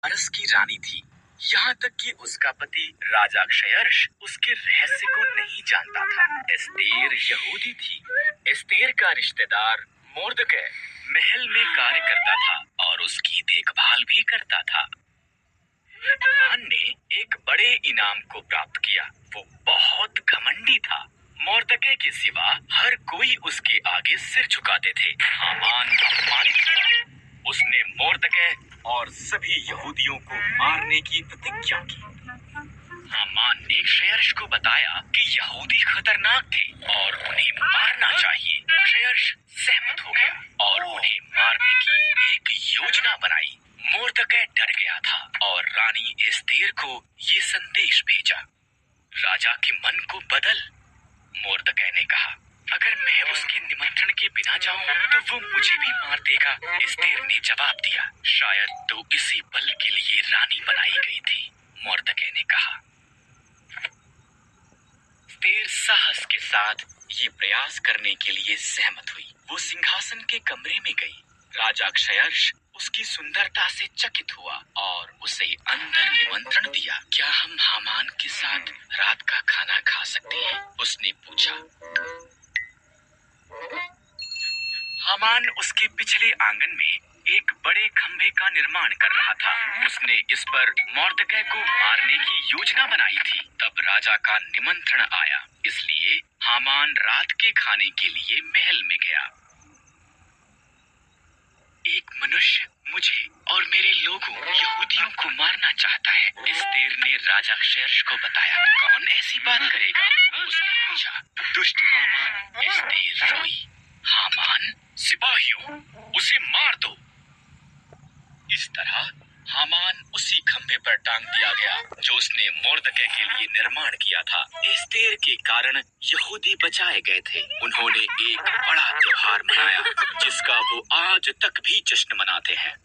पारस की रानी थी। यहाँ तक कि उसका पति राजा क्षयर्ष उसके रहस्य को नहीं जानता था। एस्तेर यहूदी थी। एस्तेर का रिश्तेदार मोर्दकै महल में कार्य करता था और उसकी देखभाल भी करता था। हामान ने एक बड़े इनाम को प्राप्त किया। वो बहुत घमंडी था। मोर्दकै के सिवा हर कोई उसके आगे सिर झुकाते थे। हामान अपमानित हुआ। उसने मोर्दकै और सभी यहूदियों को मारने की प्रतिज्ञा की। हामान ने क्षयर्ष को बताया कि यहूदी खतरनाक थे और उन्हें मारना चाहिए। क्षयर्ष सहमत हो गया और उन्हें मारने की एक योजना बनाई। मोर्दकै डर गया था और रानी एस्तेर को ये संदेश भेजा, राजा के मन को बदल। मोर्दकै ने कहा, अगर मैं उसके निमंत्रण के बिना जाऊं तो वो मुझे भी मार देगा। एस्तेर ने जवाब दिया, शायद तो इसी पल के लिए रानी बनाई गई थी। मोर्दकै ने कहा। एस्तेर साहस के साथ ये प्रयास करने के लिए सहमत हुई। वो सिंहासन के कमरे में गई। राजा क्षयर्ष उसकी सुंदरता से चकित हुआ और उसे अंदर निमंत्रण दिया। क्या हम हामान के साथ रात का खाना खा सकते हैं? उसने पूछा। हामान उसके पिछले आंगन में एक बड़े खंभे का निर्माण कर रहा था। उसने इस पर मोर्दकै को मारने की योजना बनाई थी। तब राजा का निमंत्रण आया, इसलिए हामान रात के खाने के लिए महल में गया। एक मनुष्य मुझे और मेरे लोगों यहूदियों को मारना चाहता है, एस्तेर ने राजा क्षयर्ष को बताया। कौन ऐसी बात करेगा? उसने पूछा। दुष्ट हामान, एस्तेर रोई। हामान, सिपाहियों, उसे मार दो। इस तरह हामान उसी खंभे पर टांग दिया गया जो उसने मोर्दकै के लिए निर्माण किया था। एस्तेर के कारण यहूदी बचाए गए थे। उन्होंने एक बड़ा त्योहार मनाया जिसका वो आज तक भी जश्न मनाते हैं।